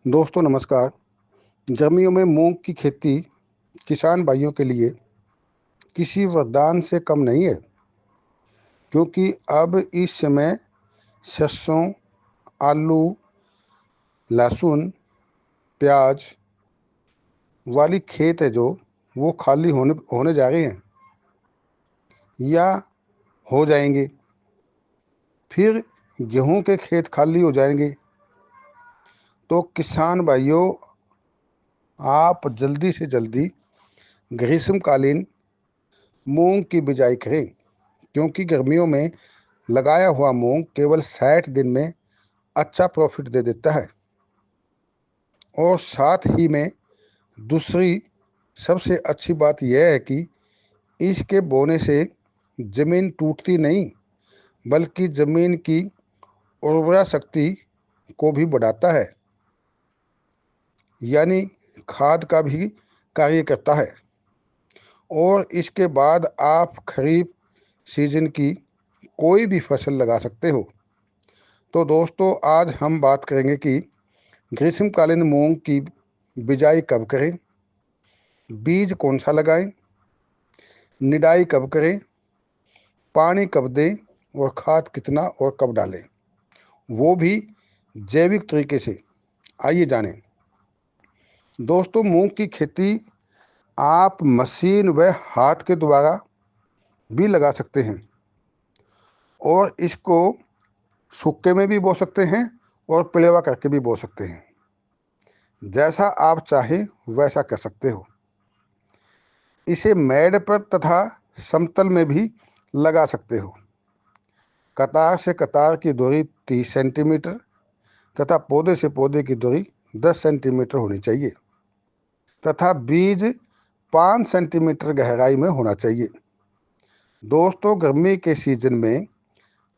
दोस्तों नमस्कार। गर्मियों में मूंग की खेती किसान भाइयों के लिए किसी वरदान से कम नहीं है, क्योंकि अब इस समय सरसों, आलू, लहसुन, प्याज वाली खेत है जो वो खाली होने होने जा रहे हैं या हो जाएंगे। फिर गेहूं के खेत खाली हो जाएंगे। तो किसान भाइयों, आप जल्दी से जल्दी ग्रीष्मकालीन मूंग की बिजाई करें, क्योंकि गर्मियों में लगाया हुआ मूंग केवल 60 दिन में अच्छा प्रॉफिट दे देता है। और साथ ही में दूसरी सबसे अच्छी बात यह है कि इसके बोने से ज़मीन टूटती नहीं, बल्कि ज़मीन की उर्वरा शक्ति को भी बढ़ाता है, यानी खाद का भी कार्य करता है। और इसके बाद आप खरीफ सीजन की कोई भी फसल लगा सकते हो। तो दोस्तों, आज हम बात करेंगे कि ग्रीष्मकालीन मूंग की बिजाई कब करें, बीज कौन सा लगाएं, निदाई कब करें, पानी कब दें और खाद कितना और कब डालें, वो भी जैविक तरीके से। आइए जानें। दोस्तों, मूंग की खेती आप मशीन व हाथ के द्वारा भी लगा सकते हैं, और इसको सूखे में भी बो सकते हैं और पिलेवा करके भी बो सकते हैं। जैसा आप चाहें वैसा कर सकते हो। इसे मेड़ पर तथा समतल में भी लगा सकते हो। कतार से कतार की दूरी 30 सेंटीमीटर तथा पौधे से पौधे की दूरी 10 सेंटीमीटर होनी चाहिए, तथा बीज 5 सेंटीमीटर गहराई में होना चाहिए। दोस्तों, गर्मी के सीजन में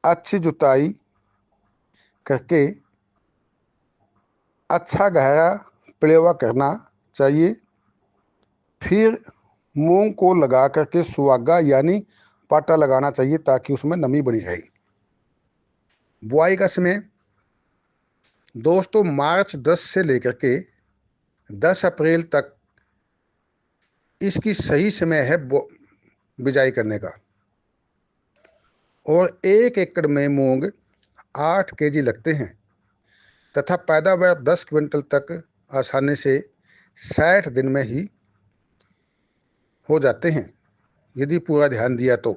अच्छी जुताई करके अच्छा गहरा पिलेवा करना चाहिए। फिर मूंग को लगा करके सुहागा यानी पाटा लगाना चाहिए, ताकि उसमें नमी बनी रहे। बुआई का समय दोस्तों मार्च 10 से लेकर के 10 अप्रैल तक इसकी सही समय है बिजाई करने का। और 1 एकड़ में मूंग 8 केजी लगते हैं, तथा पैदावार 10 क्विंटल तक आसानी से 60 दिन में ही हो जाते हैं, यदि पूरा ध्यान दिया तो।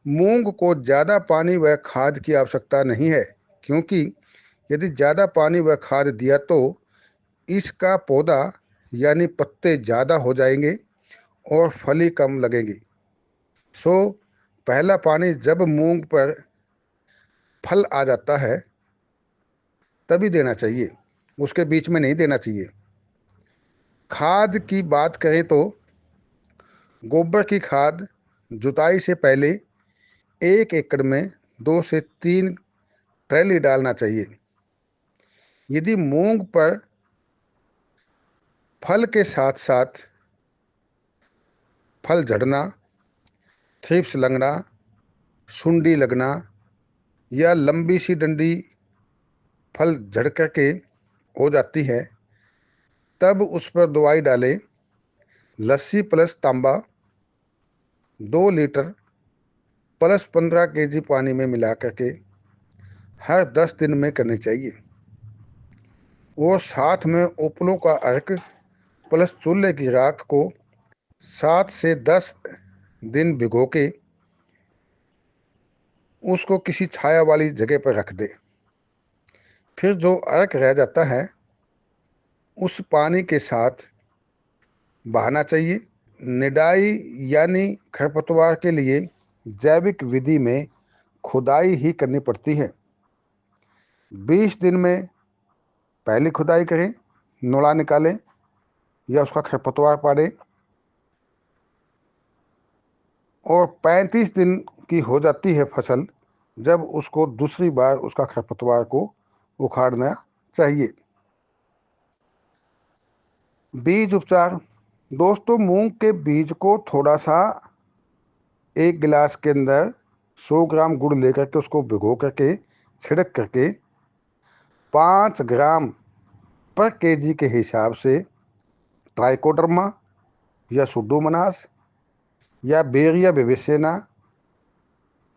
मूंग को ज़्यादा पानी व खाद की आवश्यकता नहीं है, क्योंकि यदि ज़्यादा पानी व खाद दिया तो इसका पौधा यानी पत्ते ज़्यादा हो जाएंगे और फली कम लगेगी। सो पहला पानी जब मूंग पर फल आ जाता है तभी देना चाहिए, उसके बीच में नहीं देना चाहिए। खाद की बात करें तो गोबर की खाद जुताई से पहले 1 एकड़ में 2 से 3 ट्रैली डालना चाहिए। यदि मूंग पर फल के साथ साथ फल झड़ना, थ्रिप्स लगना, सुंडी लगना या लंबी सी डंडी फल झड़ करके हो जाती है, तब उस पर दवाई डालें। लस्सी प्लस तांबा 2 लीटर प्लस 15 केजी पानी में मिला करके हर 10 दिन में करनी चाहिए। और साथ में उपलों का अर्क प्लस चूल्हे की राख को 7 से 10 दिन भिगो के उसको किसी छाया वाली जगह पर रख दे। फिर जो अर्क रह जाता है उस पानी के साथ बहाना चाहिए। निदाई यानी खरपतवार के लिए जैविक विधि में खुदाई ही करनी पड़ती है। 20 दिन में पहली खुदाई करें, नोड़ा निकालें या उसका खरपतवार पाड़ें, और 35 दिन की हो जाती है फसल जब उसको दूसरी बार उसका खरपतवार को उखाड़ना चाहिए। बीज उपचार दोस्तों, मूंग के बीज को थोड़ा सा 1 गिलास के अंदर 100 ग्राम गुड़ लेकर के उसको भिगो करके छिड़क करके 5 ग्राम पर केजी के हिसाब से ट्राइकोडर्मा या सुडोमोनास या बेरिया विविसेना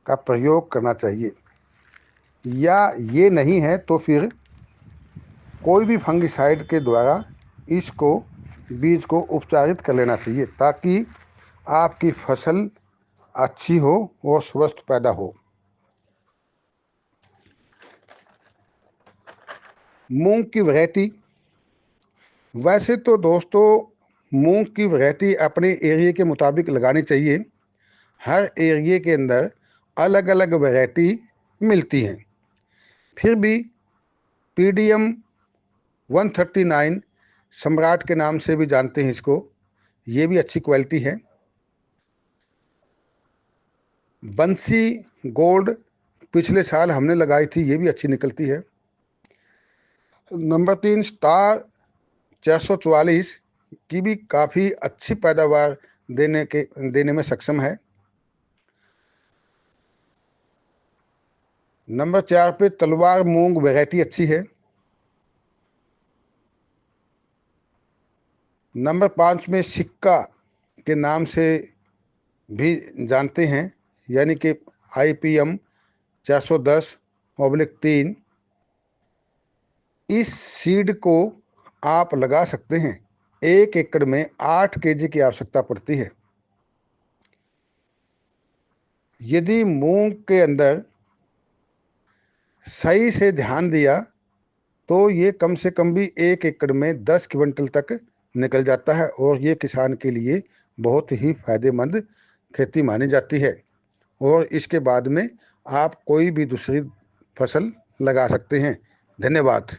का प्रयोग करना चाहिए, या ये नहीं है तो फिर कोई भी फंगिसाइड के द्वारा इसको बीज को उपचारित कर लेना चाहिए, ताकि आपकी फसल अच्छी हो और स्वस्थ पैदा हो। मूंग की वैरायटी। वैसे तो दोस्तों मूंग की वैरायटी अपने एरिया के मुताबिक लगानी चाहिए। हर एरिया के अंदर अलग अलग वैरायटी मिलती हैं। फिर भी PDM 139 सम्राट के नाम से भी जानते हैं इसको, ये भी अच्छी क्वालिटी है। बंसी गोल्ड पिछले साल हमने लगाई थी, ये भी अच्छी निकलती है। नंबर 3 स्टार 444 की भी काफ़ी अच्छी पैदावार देने में सक्षम है। नंबर 4 पे तलवार मूंग वैरायटी अच्छी है। नंबर 5 में सिक्का के नाम से भी जानते हैं, यानी कि IPM 410/3। इस सीड को आप लगा सकते हैं। 1 एकड़ में 8 केजी की आवश्यकता पड़ती है। यदि मूंग के अंदर सही से ध्यान दिया तो ये कम से कम भी 1 एकड़ में 10 क्विंटल तक निकल जाता है, और ये किसान के लिए बहुत ही फायदेमंद खेती मानी जाती है। और इसके बाद में आप कोई भी दूसरी फसल लगा सकते हैं। धन्यवाद।